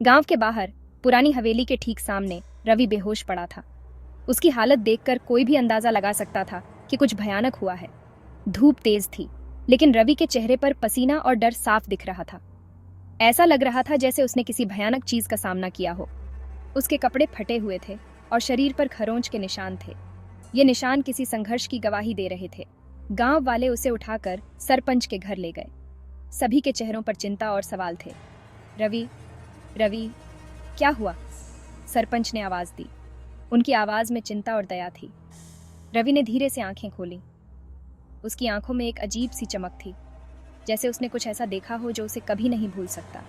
गांव के बाहर पुरानी हवेली के ठीक सामने रवि बेहोश पड़ा था। उसकी हालत देखकर कोई भी अंदाजा लगा सकता था कि कुछ भयानक हुआ है। धूप तेज थी, लेकिन रवि के चेहरे पर पसीना और डर साफ दिख रहा था। ऐसा लग रहा था जैसे उसने किसी भयानक चीज का सामना किया हो। उसके कपड़े फटे हुए थे और शरीर पर खरोंच के निशान थे। ये निशान किसी संघर्ष की गवाही दे रहे थे। गांव वाले उसे उठाकर सरपंच के घर ले गए। सभी के चेहरों पर चिंता और सवाल थे। रवि, रवि, क्या हुआ? सरपंच ने आवाज दी। उनकी आवाज में चिंता और दया थी। रवि ने धीरे से आंखें खोली। उसकी आंखों में एक अजीब सी चमक थी, जैसे उसने कुछ ऐसा देखा हो जो उसे कभी नहीं भूल सकता।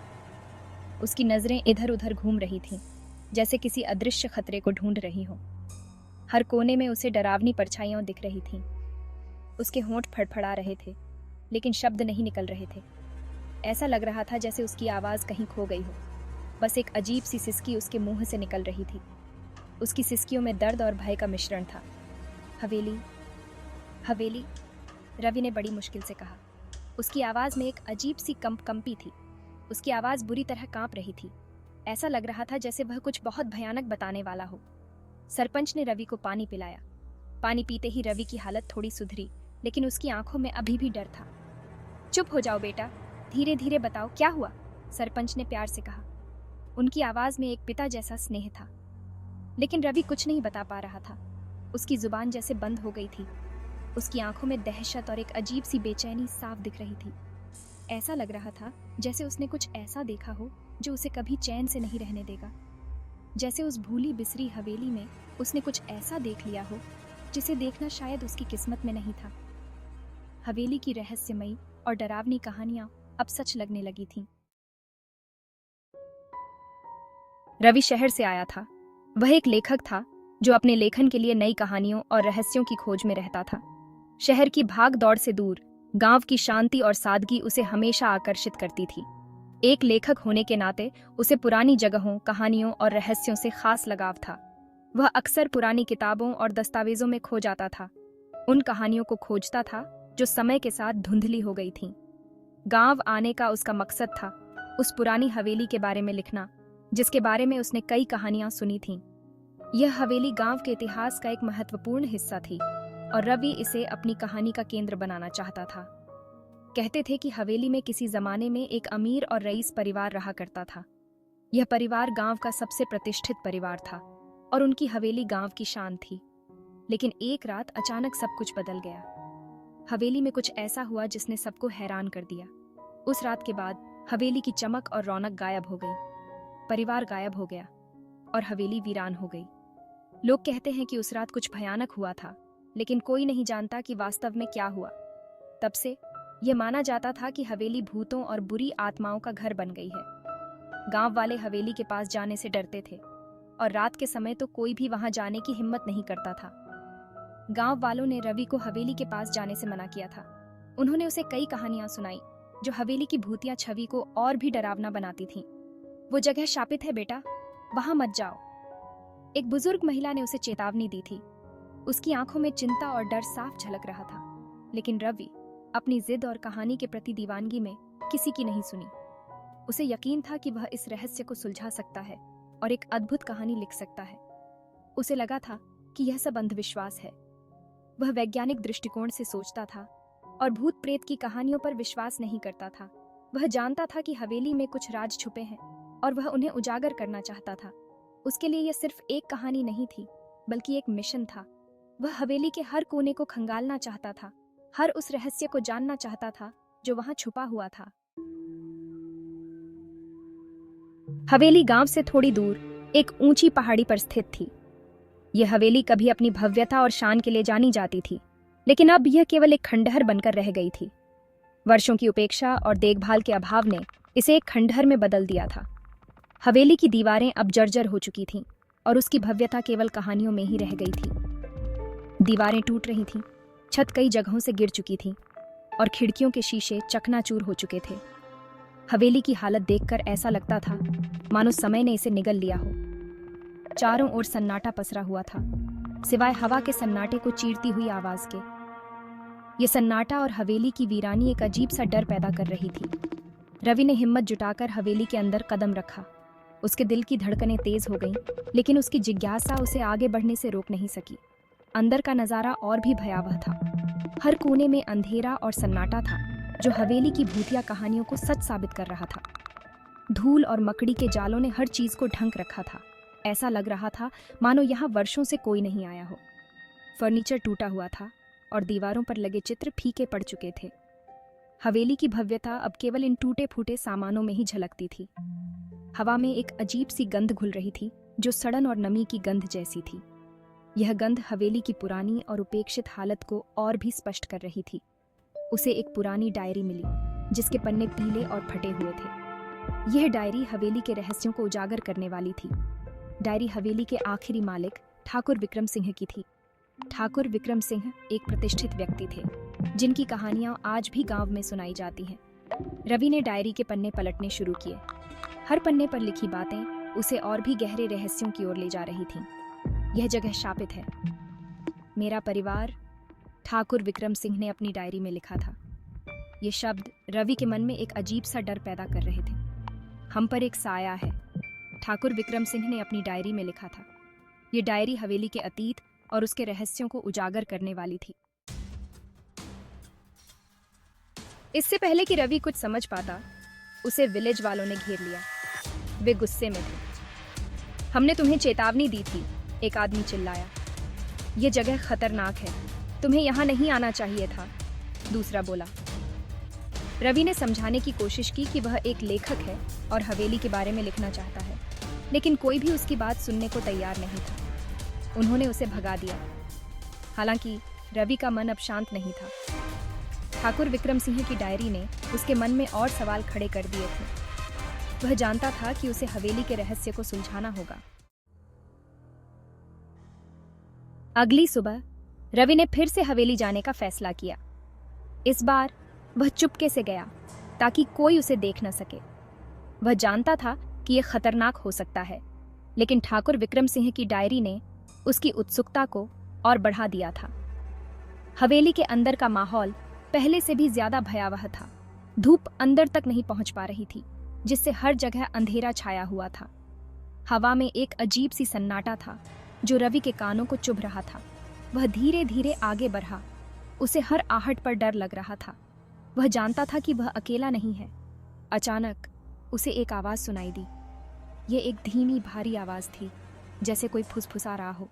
उसकी नजरें इधर उधर घूम रही थीं, जैसे किसी अदृश्य खतरे को ढूंढ रही हो। हर कोने में उसे डरावनी परछाइयां दिख रही थीं। उसके होंठ फड़फड़ा रहे थे, लेकिन शब्द नहीं निकल रहे थे। ऐसा लग रहा था जैसे उसकी आवाज कहीं खो गई हो। बस एक अजीब सी सिसकी उसके मुंह से निकल रही थी। उसकी सिसकियों में दर्द और भय का मिश्रण था। हवेली, हवेली, रवि ने बड़ी मुश्किल से कहा। उसकी आवाज में एक अजीब सी कंपी थी। उसकी आवाज बुरी तरह कांप रही थी। ऐसा लग रहा था जैसे वह कुछ बहुत भयानक बताने वाला हो। सरपंच ने रवि को पानी पिलाया। पानी पीते ही रवि की हालत थोड़ी सुधरी, लेकिन उसकी आंखों में अभी भी डर था। चुप हो जाओ बेटा, धीरे धीरे बताओ क्या हुआ, सरपंच ने प्यार से कहा। उनकी आवाज में एक पिता जैसा स्नेह था। लेकिन रवि कुछ नहीं बता पा रहा था। उसकी जुबान जैसे बंद हो गई थी। उसकी आंखों में दहशत और एक अजीब सी बेचैनी साफ दिख रही थी। ऐसा लग रहा था जैसे उसने कुछ ऐसा देखा हो जो उसे कभी चैन से नहीं रहने देगा। जैसे उस भूली बिसरी हवेली में उसने कुछ ऐसा देख लिया हो जिसे देखना शायद उसकी किस्मत में नहीं था। हवेली की रहस्यमयी और डरावनी कहानियां अब सच लगने लगी थीं। रवि शहर से आया था। वह एक लेखक था जो अपने लेखन के लिए नई कहानियों और रहस्यों की खोज में रहता था। शहर की भाग दौड़ से दूर गांव की शांति और सादगी उसे हमेशा आकर्षित करती थी। एक लेखक होने के नाते उसे पुरानी जगहों, कहानियों और रहस्यों से खास लगाव था। वह अक्सर पुरानी किताबों और दस्तावेजों में खो जाता था। उन कहानियों को खोजता था जो समय के साथ धुंधली हो गई थीं। गांव आने का उसका मकसद था उस पुरानी हवेली के बारे में लिखना, जिसके बारे में उसने कई कहानियां सुनी थीं। यह हवेली गांव के इतिहास का एक महत्वपूर्ण हिस्सा थी और रवि इसे अपनी कहानी का केंद्र बनाना चाहता था। कहते थे कि हवेली में किसी जमाने में एक अमीर और रईस परिवार रहा करता था। यह परिवार गांव का सबसे प्रतिष्ठित परिवार था और उनकी हवेली गांव की शान थी। लेकिन एक रात अचानक सब कुछ बदल गया। हवेली में कुछ ऐसा हुआ जिसने सबको हैरान कर दिया। उस रात के बाद हवेली की चमक और रौनक गायब हो गई। परिवार गायब हो गया और हवेली वीरान हो गई। लोग कहते हैं कि उस रात कुछ भयानक हुआ था, लेकिन कोई नहीं जानता कि वास्तव में क्या हुआ। तब से यह माना जाता था कि हवेली भूतों और बुरी आत्माओं का घर बन गई है। गांव वाले हवेली के पास जाने से डरते थे और रात के समय तो कोई भी वहां जाने की हिम्मत नहीं करता था। गांव वालों ने रवि को हवेली के पास जाने से मना किया था। उन्होंने उसे कई कहानियां सुनाई जो हवेली की भूतिया छवि को और भी डरावना बनाती थीं। वो जगह शापित है बेटा, वहां मत जाओ, एक बुजुर्ग महिला ने उसे चेतावनी दी थी। उसकी आंखों में चिंता और डर साफ झलक रहा था। लेकिन रवि अपनी जिद और कहानी के प्रति दीवानगी में किसी की नहीं सुनी। उसे यकीन था कि वह इस रहस्य को सुलझा सकता है और एक अद्भुत कहानी लिख सकता है। उसे लगा था कि यह सब अंधविश्वास है। वह वैज्ञानिक दृष्टिकोण से सोचता था और भूत प्रेत की कहानियों पर विश्वास नहीं करता था। वह जानता था कि हवेली में कुछ राज छुपे हैं और वह उन्हें उजागर करना चाहता था। उसके लिए यह सिर्फ एक कहानी नहीं थी, बल्कि एक मिशन था। वह हवेली के हर कोने को खंगालना चाहता था, हर उस रहस्य को जानना चाहता था जो वहां छुपा हुआ था। हवेली गांव से थोड़ी दूर एक ऊंची पहाड़ी पर स्थित थी। यह हवेली कभी अपनी भव्यता और शान के लिए जानी जाती थी, लेकिन अब यह केवल एक खंडहर बनकर रह गई थी। वर्षों की उपेक्षा और देखभाल के अभाव ने इसे एक खंडहर में बदल दिया था। हवेली की दीवारें अब जर्जर हो चुकी थीं और उसकी भव्यता केवल कहानियों में ही रह गई थी। दीवारें टूट रही थीं, छत कई जगहों से गिर चुकी थी और खिड़कियों के शीशे चकनाचूर हो चुके थे। हवेली की हालत देखकर ऐसा लगता था मानो समय ने इसे निगल लिया हो। चारों ओर सन्नाटा पसरा हुआ था, सिवाय हवा के सन्नाटे को चीरती हुई आवाज के। ये सन्नाटा और हवेली की वीरानी एक अजीब सा डर पैदा कर रही थी। रवि ने हिम्मत जुटाकर हवेली के अंदर कदम रखा। उसके दिल की धड़कनें तेज हो गईं, लेकिन उसकी जिज्ञासा उसे आगे बढ़ने से रोक नहीं सकी। अंदर का नज़ारा और भी भयावह था। हर कोने में अंधेरा और सन्नाटा था, जो हवेली की भूतिया कहानियों को सच साबित कर रहा था। धूल और मकड़ी के जालों ने हर चीज को ढंक रखा था। ऐसा लग रहा था मानो यहाँ वर्षों से कोई नहीं आया हो। फर्नीचर टूटा हुआ था और दीवारों पर लगे चित्र फीके पड़ चुके थे। हवेली की भव्यता अब केवल इन टूटे फूटे सामानों में ही झलकती थी। हवा में एक अजीब सी गंध घुल रही थी, जो सड़न और नमी की गंध जैसी थी। यह गंध हवेली की पुरानी और उपेक्षित हालत को और भी स्पष्ट कर रही थी। उसे एक पुरानी डायरी मिली, जिसके पन्ने पीले और फटे हुए थे। यह डायरी हवेली के रहस्यों को उजागर करने वाली थी। डायरी हवेली के आखिरी मालिक ठाकुर विक्रम सिंह की थी। ठाकुर विक्रम सिंह एक प्रतिष्ठित व्यक्ति थे, जिनकी कहानियां आज भी गांव में सुनाई जाती हैं। रवि ने डायरी के पन्ने पलटने शुरू किए। हर पन्ने पर लिखी बातें उसे और भी गहरे रहस्यों की ओर ले जा रही थीं। यह जगह शापित है। मेरा परिवार, ठाकुर विक्रम सिंह ने अपनी डायरी में लिखा था। ये शब्द रवि के मन में एक अजीब सा डर पैदा कर रहे थे। हम पर एक साया है, ठाकुर विक्रम सिंह ने अपनी डायरी में लिखा था। ये डायरी हवेली के अतीत और उसके रहस्यों को उजागर करने वाली थी। इससे पहले कि रवि कुछ समझ पाता, उसे विलेज वालों ने घेर लिया। वे गुस्से में थे। हमने तुम्हें चेतावनी दी थी, एक आदमी चिल्लाया। यह जगह खतरनाक है, तुम्हें यहाँ नहीं आना चाहिए था, दूसरा बोला। रवि ने समझाने की कोशिश की कि वह एक लेखक है और हवेली के बारे में लिखना चाहता है, लेकिन कोई भी उसकी बात सुनने को तैयार नहीं था। उन्होंने उसे भगा दिया। हालांकि रवि का मन अब शांत नहीं था। ठाकुर विक्रम सिंह की डायरी ने उसके मन में और सवाल खड़े कर दिए थे। वह जानता था कि उसे हवेली के रहस्य को सुलझाना होगा। अगली सुबह रवि ने फिर से हवेली जाने का फैसला किया। इस बार वह चुपके से गया, ताकि कोई उसे देख न सके। वह जानता था कि यह खतरनाक हो सकता है, लेकिन ठाकुर विक्रम सिंह की डायरी ने उसकी उत्सुकता को और बढ़ा दिया था। हवेली के अंदर का माहौल पहले से भी ज्यादा भयावह था। धूप अंदर तक नहीं पहुंच पा रही थी, जिससे हर जगह अंधेरा छाया हुआ था। हवा में एक अजीब सी सन्नाटा था, जो रवि के कानों को चुभ रहा था। वह धीरे धीरे आगे बढ़ा। उसे हर आहट पर डर लग रहा था। वह जानता था कि वह अकेला नहीं है। अचानक उसे एक आवाज सुनाई दी। यह एक धीमी भारी आवाज थी, जैसे कोई फुसफुसा रहा हो।